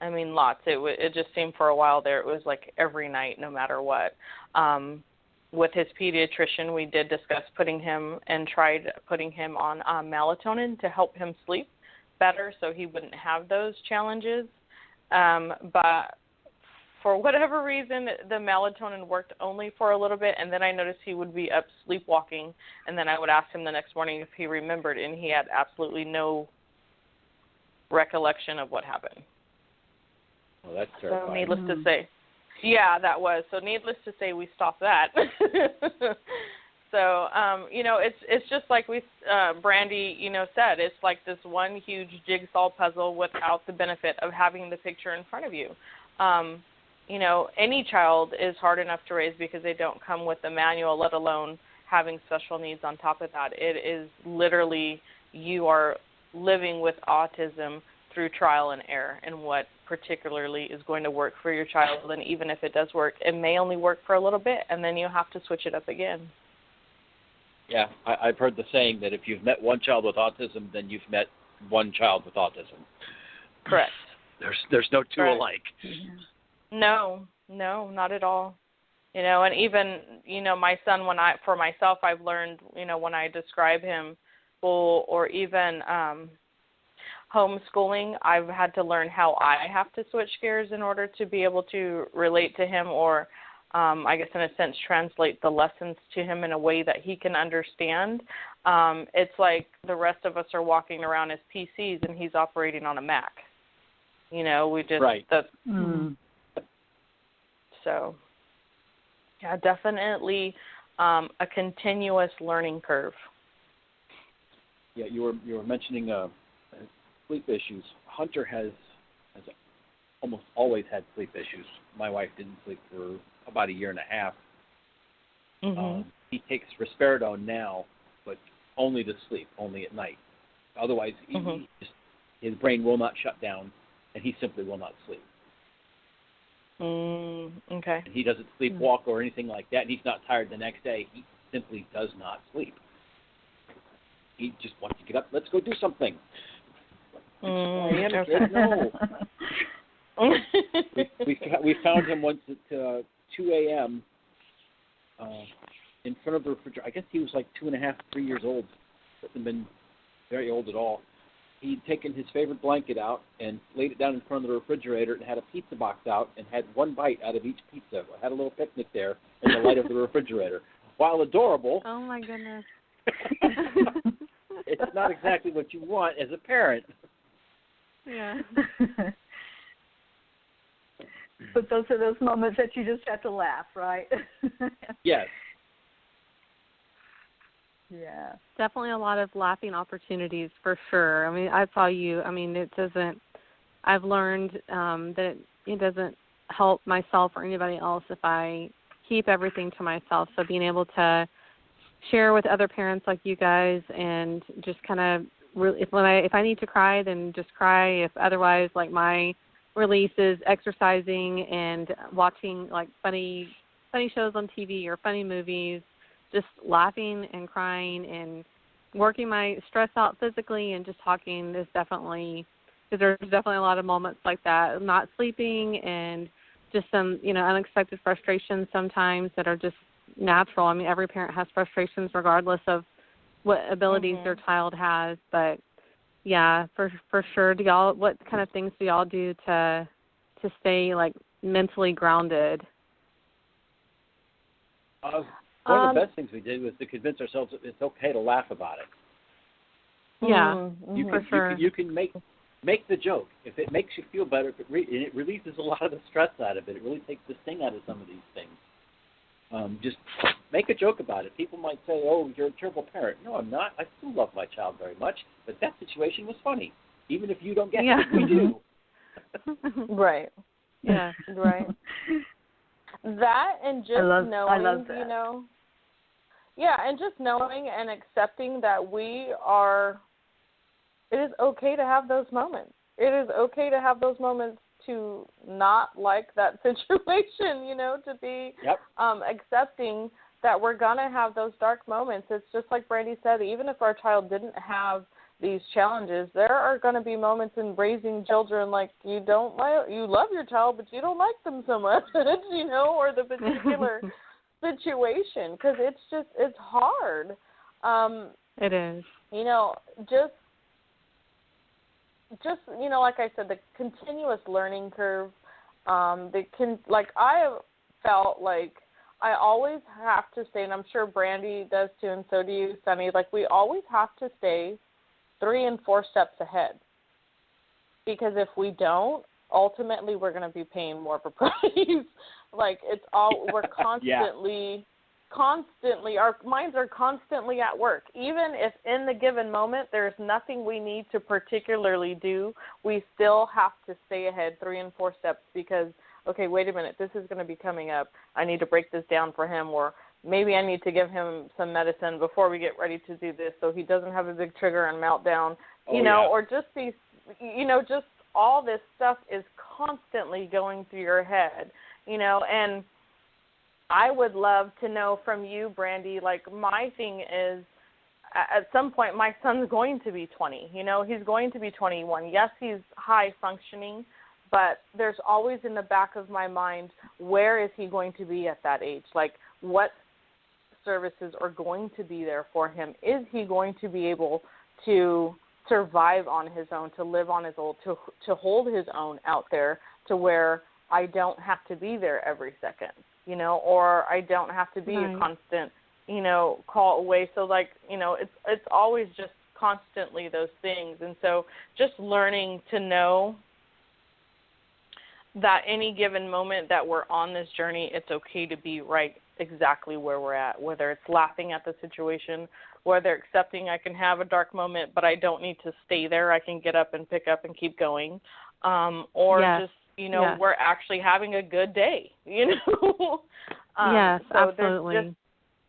[SPEAKER 6] I mean, lots. It just seemed for a while there it was like every night, no matter what. With his pediatrician, we did discuss tried putting him on melatonin to help him sleep better so he wouldn't have those challenges. But for whatever reason, the melatonin worked only for a little bit, and then I noticed he would be up sleepwalking, and then I would ask him the next morning if he remembered, and he had absolutely no recollection of what happened.
[SPEAKER 5] Well, that's terrifying.
[SPEAKER 6] So needless to say, yeah, that was. So needless to say, we stopped that. So, it's just like Brandy, said, it's like this one huge jigsaw puzzle without the benefit of having the picture in front of you. Any child is hard enough to raise because they don't come with a manual, let alone having special needs on top of that. It is literally you are living with autism through trial and error and what particularly is going to work for your child. And even if it does work, it may only work for a little bit, and then you have to switch it up again.
[SPEAKER 5] Yeah, I've heard the saying that if you've met one child with autism, then you've met one child with autism.
[SPEAKER 6] Correct.
[SPEAKER 5] There's no two
[SPEAKER 6] Correct.
[SPEAKER 5] alike.
[SPEAKER 6] No, not at all. And even, my son, for myself, I've learned, when I describe him, or even, homeschooling, I've had to learn how I have to switch gears in order to be able to relate to him, or I guess in a sense translate the lessons to him in a way that he can understand. It's like the rest of us are walking around as PCs and he's operating on a Mac. We just
[SPEAKER 5] right.
[SPEAKER 6] So yeah, definitely a continuous learning curve.
[SPEAKER 5] Yeah, you were mentioning sleep issues. Hunter has almost always had sleep issues. My wife didn't sleep for about a year and a half.
[SPEAKER 6] Mm-hmm.
[SPEAKER 5] He takes risperidone now, but only to sleep, only at night. Otherwise, his brain will not shut down, and he simply will not sleep.
[SPEAKER 6] Okay.
[SPEAKER 5] And he doesn't sleepwalk or anything like that, and he's not tired the next day. He simply does not sleep. He just wants to get up. Let's go do something. No. we found him once at 2 a.m. In front of the refrigerator. I guess he was like 2.5, 3 years old. Hasn't been very old at all. He'd taken his favorite blanket out and laid it down in front of the refrigerator and had a pizza box out and had one bite out of each pizza. Had a little picnic there in the light of the refrigerator. While adorable.
[SPEAKER 7] Oh, my goodness.
[SPEAKER 5] It's not exactly what you want as a parent.
[SPEAKER 7] Yeah.
[SPEAKER 4] But those are those moments that you just have to laugh, right?
[SPEAKER 5] Yes.
[SPEAKER 7] Yeah. Definitely a lot of laughing opportunities for sure. I mean, I saw you. I mean, I've learned that it doesn't help myself or anybody else if I keep everything to myself. So being able to share with other parents like you guys and just kind of, if I need to cry, then just cry. If otherwise, like my release is exercising and watching like funny shows on TV or funny movies, just laughing and crying and working my stress out physically and just talking is definitely, because there's definitely a lot of moments like that, not sleeping and just some, unexpected frustrations sometimes that are just natural. I mean, every parent has frustrations regardless of what abilities their child has, but yeah, for sure. What kind of things do y'all do to stay like mentally grounded?
[SPEAKER 5] One of the best things we did was to convince ourselves that it's okay to laugh about it.
[SPEAKER 7] Yeah, for sure.
[SPEAKER 5] You can make the joke. If it makes you feel better, it releases a lot of the stress out of it. It really takes the sting out of some of these things. Just make a joke about it. People might say, oh, you're a terrible parent. No, I'm not. I still love my child very much, but that situation was funny. Even if you don't get it, we do.
[SPEAKER 6] Right.
[SPEAKER 7] Yeah.
[SPEAKER 6] Right. That and just knowing,
[SPEAKER 4] I love that.
[SPEAKER 6] and just knowing and accepting that it is okay to have those moments. It is okay to have those moments to not like that situation, to be accepting that we're going to have those dark moments. It's just like Brandy said, even if our child didn't have these challenges, there are going to be moments in raising children like you love your child, but you don't like them so much, or the particular situation, because it's hard.
[SPEAKER 7] It is.
[SPEAKER 6] Just like I said, the continuous learning curve. I have felt like I always have to stay, and I'm sure Brandy does too, and so do you, Sunny. Like we always have to stay 3 and 4 steps ahead, because if we don't, ultimately we're going to be paying more of a price. We're constantly, our minds are constantly at work. Even if in the given moment there's nothing we need to particularly do, we still have to stay ahead 3 and 4 steps because, okay, wait a minute, this is going to be coming up. I need to break this down for him, or maybe I need to give him some medicine before we get ready to do this so he doesn't have a big trigger and meltdown, or just these, just all this stuff is constantly going through your head, and I would love to know from you, Brandy, like my thing is at some point my son's going to be 20, he's going to be 21. Yes, he's high functioning, but there's always in the back of my mind, where is he going to be at that age? Like what services are going to be there for him? Is he going to be able to survive on his own, to live on his own, to hold his own out there, to where I don't have to be there every second, you know, or I don't have to be a constant, you know, call away. So, like, you know, it's always just constantly those things. And so just learning to know that any given moment that we're on this journey, it's okay to be right exactly where we're at, whether it's laughing at the situation, whether accepting I can have a dark moment, but I don't need to stay there. I can get up and pick up and keep going. Or just, you know, we're actually having a good day, you know.
[SPEAKER 7] Yes,
[SPEAKER 6] so
[SPEAKER 7] absolutely.
[SPEAKER 6] There's just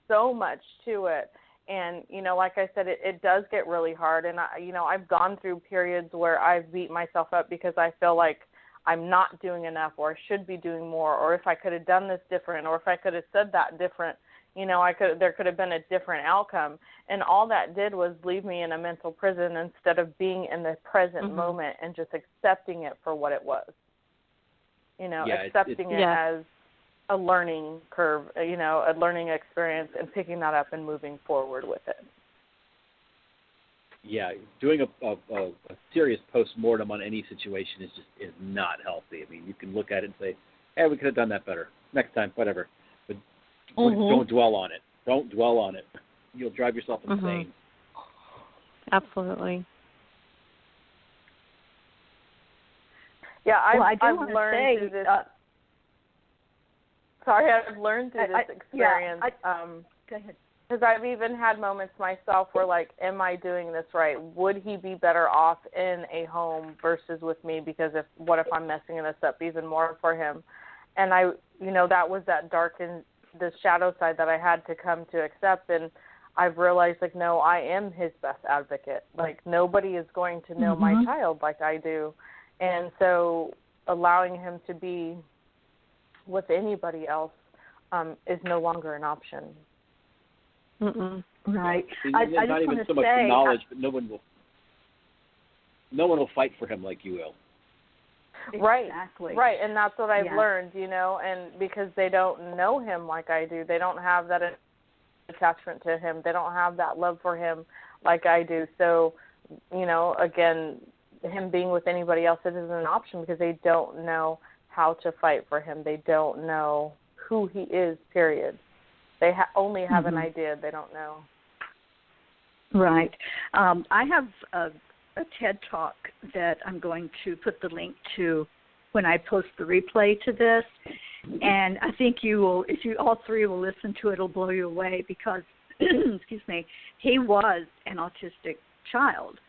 [SPEAKER 6] so much to it. And, you know, like I said, it does get really hard. And, I've gone through periods where I've beat myself up because I feel like I'm not doing enough, or I should be doing more, or if I could have done this different, or if I could have said that different, you know, there could have been a different outcome. And all that did was leave me in a mental prison instead of being in the present moment and just accepting it for what it was. You know, accepting it as a learning curve, you know, a learning experience, and picking that up and moving forward with it.
[SPEAKER 5] Yeah, doing a serious post-mortem on any situation is not healthy. I mean, you can look at it and say, hey, we could have done that better. Next time, whatever. But don't dwell on it. Don't dwell on it. You'll drive yourself insane.
[SPEAKER 7] Absolutely.
[SPEAKER 6] Yeah, I've
[SPEAKER 4] learned
[SPEAKER 6] through this. I've learned through this experience.
[SPEAKER 4] Go ahead.
[SPEAKER 6] Because I've even had moments myself where, like, am I doing this right? Would he be better off in a home versus with me? Because what if I'm messing this up even more for him? And that was that dark and the shadow side that I had to come to accept. And I've realized, like, no, I am his best advocate. Like, nobody is going to know my child like I do. And so allowing him to be with anybody else is no longer an option.
[SPEAKER 4] Right.
[SPEAKER 5] I just not even so much the knowledge, but no one will fight for him like you will.
[SPEAKER 6] Right.
[SPEAKER 4] Exactly.
[SPEAKER 6] Right, and that's what I've learned, you know, and because they don't know him like I do, they don't have that attachment to him, they don't have that love for him like I do. So, you know, again, him being with anybody else, it isn't an option because they don't know how to fight for him. They don't know who he is, period. They only have an idea. They don't know.
[SPEAKER 4] Right. I have a TED Talk that I'm going to put the link to when I post the replay to this. And I think you will, if you all three will listen to it, it'll blow you away because, excuse me, he was an autistic child.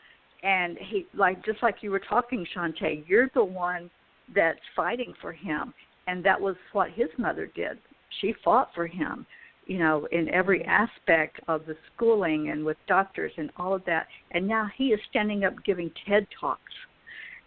[SPEAKER 4] And he, just like you were talking, Shantae, you're the one that's fighting for him. And that was what his mother did. She fought for him, you know, in every aspect of the schooling and with doctors and all of that. And now he is standing up giving TED Talks.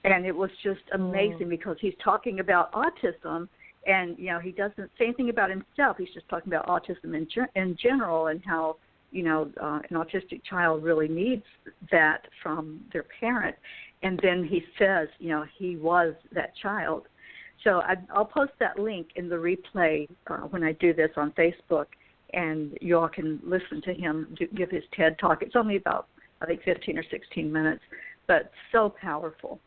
[SPEAKER 4] And it was just amazing because he's talking about autism and, you know, he doesn't say anything about himself. He's just talking about autism in general and how, you know, an autistic child really needs that from their parent. And then he says, you know, he was that child. So I'll post that link in the replay when I do this on Facebook, and you all can listen to him give his TED Talk. It's only about, I think, 15 or 16 minutes, but so powerful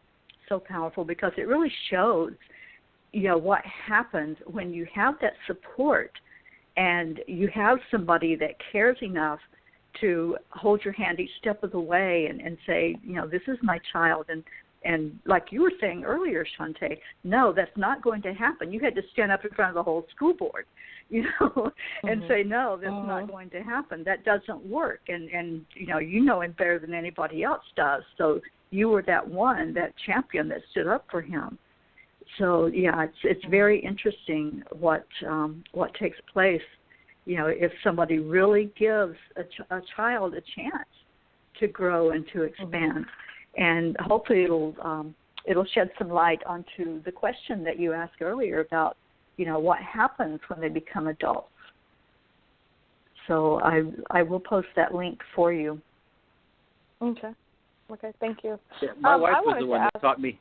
[SPEAKER 4] because it really shows, you know, what happens when you have that support and you have somebody that cares enough to hold your hand each step of the way and say, you know, this is my child. And like you were saying earlier, Shantae, no, that's not going to happen. You had to stand up in front of the whole school board, you know, and say, no, that's not going to happen. That doesn't work. And you know him better than anybody else does. So you were that one, that champion that stood up for him. So, yeah, it's very interesting what takes place, you know, if somebody really gives a child a chance to grow and to expand. And hopefully it'll shed some light onto the question that you asked earlier about, you know, what happens when they become adults. So I will post that link for you.
[SPEAKER 6] Okay, thank you.
[SPEAKER 5] Yeah, my wife was the one that taught me.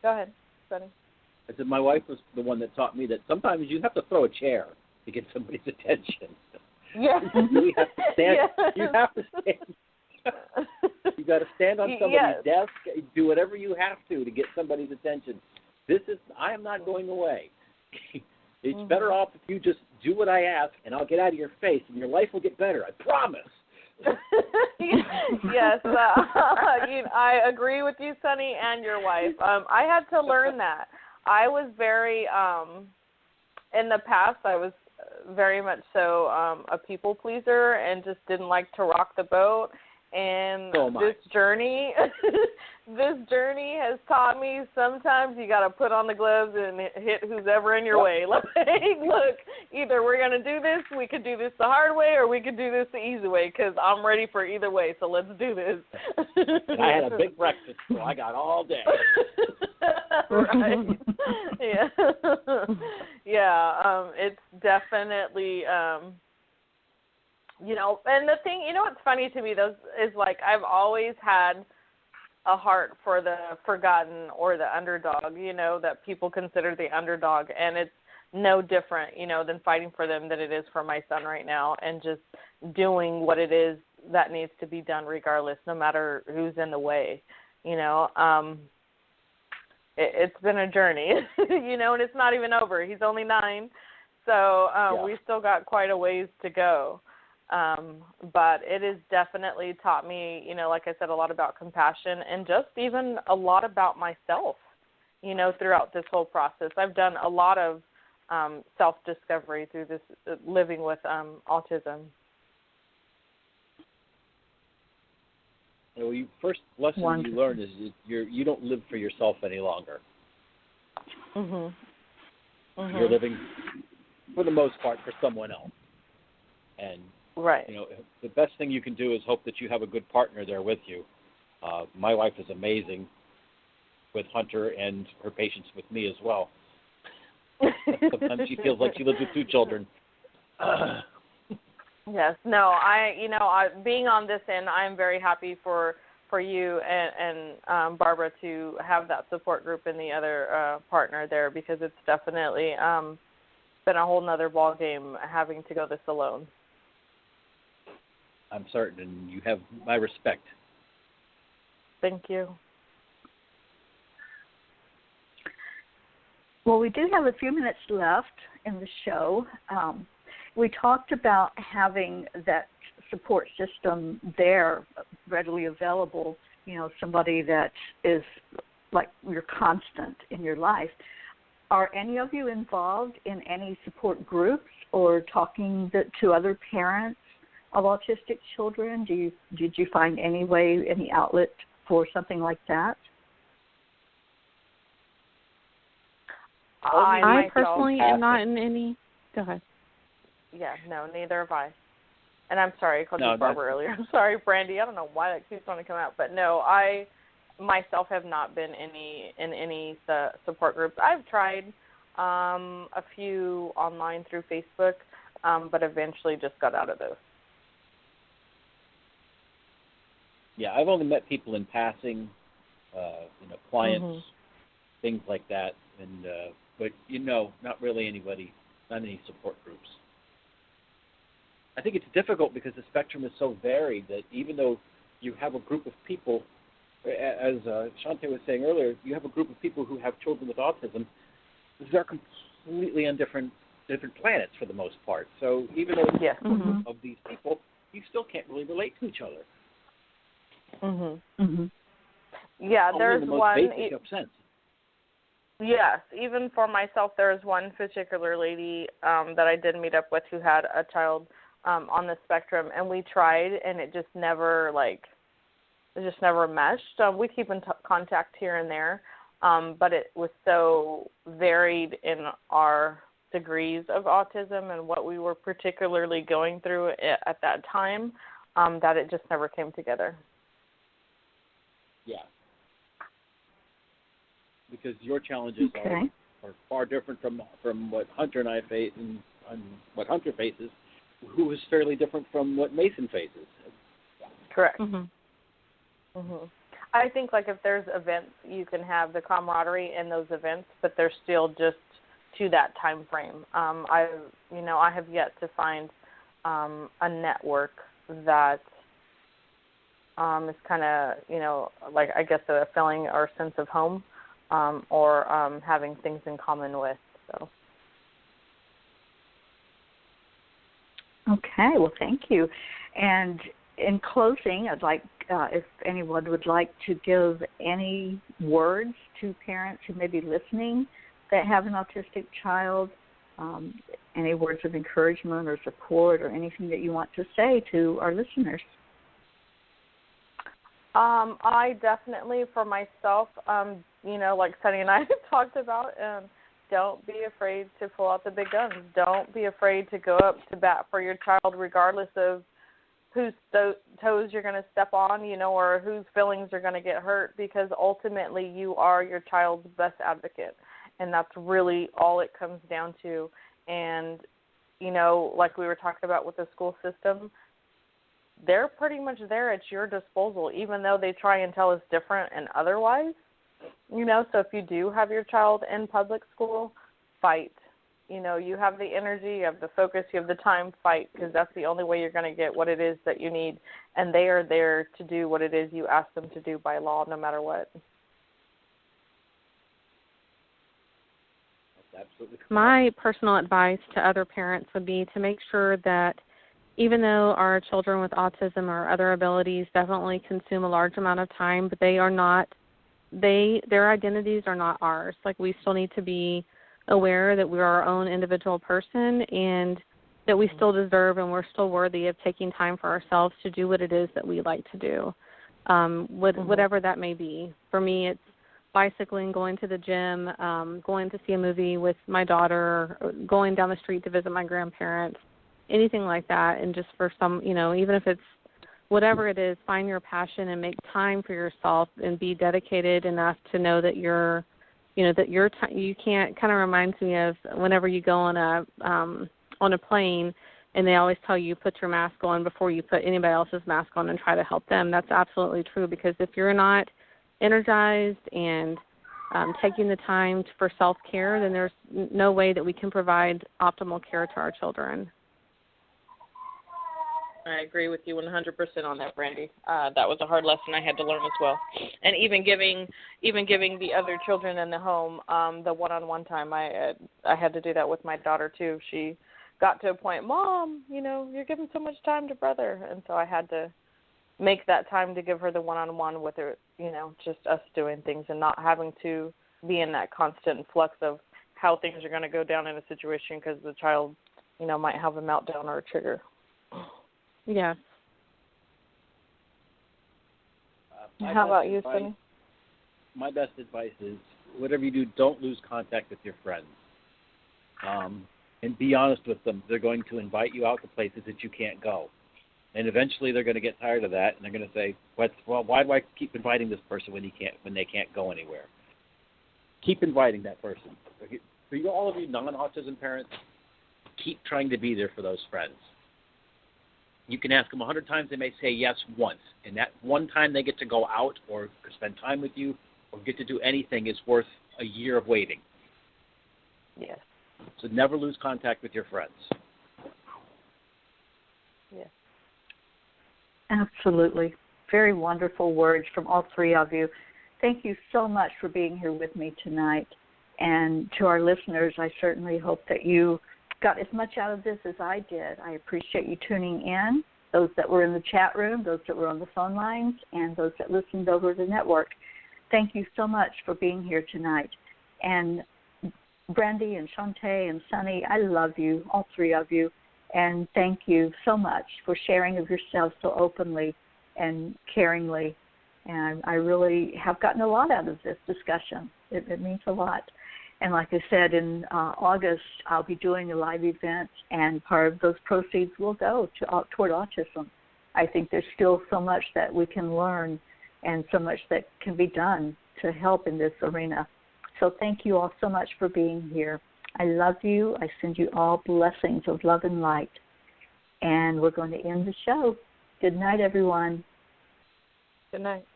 [SPEAKER 6] Go ahead, Sonny.
[SPEAKER 5] I said my wife was the one that taught me that sometimes you have to throw a chair to get somebody's attention.
[SPEAKER 6] Yeah.
[SPEAKER 5] You have to stand. You have to stand. You got to stand on somebody's desk, do whatever you have to get somebody's attention. I am not going away. It's better off if you just do what I ask, and I'll get out of your face, and your life will get better. I promise.
[SPEAKER 6] Yes, I agree with you, Sonny, and your wife. I had to learn that. I was very, in the past, I was very much so a people pleaser and just didn't like to rock the boat. And this journey has taught me sometimes you got to put on the gloves and hit who's ever in your way. Like, look, either we're going to do this, we could do this the hard way, or we could do this the easy way, because I'm ready for either way, so let's do this.
[SPEAKER 5] And I had a big breakfast, so I got all day.
[SPEAKER 6] Right. Yeah. Yeah, it's definitely... and the thing, what's funny to me, though, is like I've always had a heart for the forgotten or the underdog, that people consider the underdog. And it's no different, than fighting for them than it is for my son right now, and just doing what it is that needs to be done regardless, no matter who's in the way, It's been a journey, and it's not even over. He's only 9, so we've still got quite a ways to go. But it has definitely taught me, like I said, a lot about compassion and just even a lot about myself, throughout this whole process. I've done a lot of self-discovery through this living with autism.
[SPEAKER 5] The first lesson you learn is you don't live for yourself any longer. You're living, for the most part, for someone else. And
[SPEAKER 6] right.
[SPEAKER 5] The best thing you can do is hope that you have a good partner there with you. My wife is amazing with Hunter and her patience with me as well. Sometimes she feels like she lives with 2 children.
[SPEAKER 6] Yes. No, I being on this end, I'm very happy for you and Barbara to have that support group and the other partner there, because it's definitely been a whole nother ball game having to go this alone.
[SPEAKER 5] I'm certain, and you have my respect.
[SPEAKER 6] Thank you.
[SPEAKER 4] Well, we do have a few minutes left in the show. We talked about having that support system there readily available, somebody that is like your constant in your life. Are any of you involved in any support groups or talking to other parents of autistic children? Did you find any outlet for something like that?
[SPEAKER 7] I personally am not in any. Go ahead.
[SPEAKER 6] Yeah, no, neither have I. And I'm sorry, I called you Barbara earlier. I'm sorry, Brandy. I don't know why that keeps on to come out. But no, I myself have not been in any support groups. I've tried a few online through Facebook, but eventually just got out of those.
[SPEAKER 5] Yeah, I've only met people in passing, clients, things like that, and but not really anybody, not any support groups. I think it's difficult because the spectrum is so varied that even though you have a group of people, as Shante was saying earlier, you have a group of people who have children with autism, they're completely on different planets for the most part. So even though it's of these people, you still can't really relate to each other.
[SPEAKER 6] Yeah, there's
[SPEAKER 5] in the most
[SPEAKER 6] one.
[SPEAKER 5] Basic of sense.
[SPEAKER 6] Yes, even for myself, there was one particular lady that I did meet up with who had a child on the spectrum, and we tried, and it just never meshed. We keep in contact here and there, but it was so varied in our degrees of autism and what we were particularly going through at that time that it just never came together.
[SPEAKER 5] Yeah. Because your challenges are far different from what Hunter and I face, and what Hunter faces, who is fairly different from what Mason faces.
[SPEAKER 6] Correct. I think if there's events, you can have the camaraderie in those events, but they're still just to that time frame. I have yet to find a network that is kind of, like I guess a feeling or sense of home, or having things in common with. So.
[SPEAKER 4] Okay, well, thank you. And in closing, I'd like if anyone would like to give any words to parents who may be listening that have an autistic child, any words of encouragement or support or anything that you want to say to our listeners.
[SPEAKER 6] I definitely, for myself, like Sunny and I talked about, don't be afraid to pull out the big guns. Don't be afraid to go up to bat for your child, regardless of whose toes you're going to step on, or whose feelings are going to get hurt, because ultimately you are your child's best advocate. And that's really all it comes down to. And, like we were talking about with the school system, they're pretty much there at your disposal, even though they try and tell us different and otherwise. So if you do have your child in public school, fight. You have the energy, you have the focus, you have the time, fight, because that's the only way you're going to get what it is that you need. And they are there to do what it is you ask them to do by law, no matter what.
[SPEAKER 5] That's absolutely correct.
[SPEAKER 7] My personal advice to other parents would be to make sure that even though our children with autism or other abilities definitely consume a large amount of time, but they are not, their identities are not ours. Like, we still need to be aware that we're our own individual person and that we still deserve and we're still worthy of taking time for ourselves to do what it is that we like to do, whatever that may be. For me, it's bicycling, going to the gym, going to see a movie with my daughter, going down the street to visit my grandparents, anything like that. And just for some, even if it's whatever it is, find your passion and make time for yourself and be dedicated enough to know that you're, that your you can't. Kind of reminds me of whenever you go on a plane and they always tell you put your mask on before you put anybody else's mask on and try to help them. That's absolutely true, because if you're not energized and taking the time for self-care, then there's no way that we can provide optimal care to our children.
[SPEAKER 6] I agree with you 100% on that, Brandy. That was a hard lesson I had to learn as well. And even giving the other children in the home the one-on-one time, I had to do that with my daughter too. She got to a point, Mom, you're giving so much time to brother, and so I had to make that time to give her the one-on-one with her, just us doing things and not having to be in that constant flux of how things are going to go down in a situation because the child, might have a meltdown or a trigger.
[SPEAKER 7] Yes.
[SPEAKER 6] How about you, Sonny?
[SPEAKER 5] My best advice is, whatever you do, don't lose contact with your friends. And be honest with them. They're going to invite you out to places that you can't go. And eventually they're going to get tired of that, and they're going to say, why do I keep inviting this person when they can't go anywhere? Keep inviting that person. For all of you non-autism parents, keep trying to be there for those friends. You can ask them 100 times, they may say yes once. And that one time they get to go out or spend time with you or get to do anything is worth a year of waiting.
[SPEAKER 6] Yes.
[SPEAKER 5] So never lose contact with your friends.
[SPEAKER 6] Yes.
[SPEAKER 4] Absolutely. Very wonderful words from all three of you. Thank you so much for being here with me tonight. And to our listeners, I certainly hope that you got as much out of this as I did. I appreciate you tuning in, those that were in the chat room, those that were on the phone lines, and those that listened over the network. Thank you so much for being here tonight. And Brandy and Shantae and Sunny, I love you, all three of you, and thank you so much for sharing of yourselves so openly and caringly. And I really have gotten a lot out of this discussion. It means a lot. And like I said, in August, I'll be doing a live event, and part of those proceeds will go toward autism. I think there's still so much that we can learn and so much that can be done to help in this arena. So thank you all so much for being here. I love you. I send you all blessings of love and light. And we're going to end the show. Good night, everyone.
[SPEAKER 6] Good night.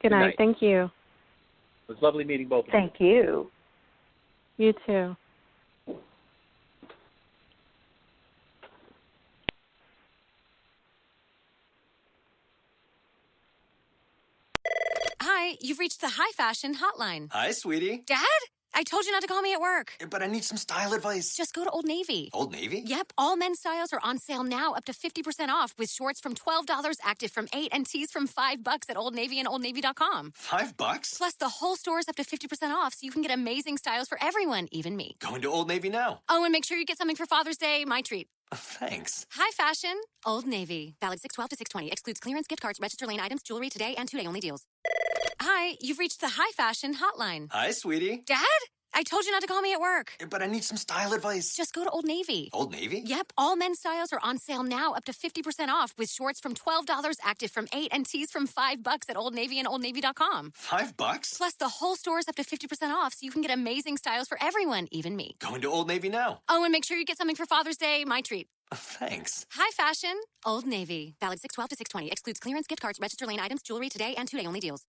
[SPEAKER 7] Good night. Thank you.
[SPEAKER 5] It was lovely meeting both of you.
[SPEAKER 4] Thank you.
[SPEAKER 7] You too.
[SPEAKER 8] Hi, you've reached the High Fashion Hotline.
[SPEAKER 9] Hi, sweetie.
[SPEAKER 8] Dad? I told you not to call me at work.
[SPEAKER 9] But I need some style advice.
[SPEAKER 8] Just go to Old Navy.
[SPEAKER 9] Old Navy?
[SPEAKER 8] Yep, all men's styles are on sale now, up to 50% off, with shorts from $12, active from $8, and tees from $5 at Old Navy and OldNavy.com.
[SPEAKER 9] $5?
[SPEAKER 8] Plus, the whole store is up to 50% off, so you can get amazing styles for everyone, even me.
[SPEAKER 9] Going to Old Navy now.
[SPEAKER 8] Oh, and make sure you get something for Father's Day, my treat.
[SPEAKER 9] Thanks.
[SPEAKER 8] High Fashion, Old Navy. Valid 6/12 to 6/20. Excludes clearance, gift cards, register lane items, jewelry today, and 2-day only deals. Hi, you've reached the High Fashion Hotline.
[SPEAKER 9] Hi, sweetie.
[SPEAKER 8] Dad? I told you not to call me at work.
[SPEAKER 9] But I need some style advice.
[SPEAKER 8] Just go to Old Navy.
[SPEAKER 9] Old Navy?
[SPEAKER 8] Yep, all men's styles are on sale now, up to 50% off, with shorts from $12, active from $8, and tees from $5 at Old Navy and OldNavy.com.
[SPEAKER 9] $5?
[SPEAKER 8] Plus, the whole store is up to 50% off, so you can get amazing styles for everyone, even me.
[SPEAKER 9] Going to Old Navy now.
[SPEAKER 8] Oh, and make sure you get something for Father's Day, my treat.
[SPEAKER 9] Thanks.
[SPEAKER 8] High Fashion, Old Navy. Valid 6/12 to 6/20. Excludes clearance, gift cards, register lane items, jewelry today, and 2-day only deals.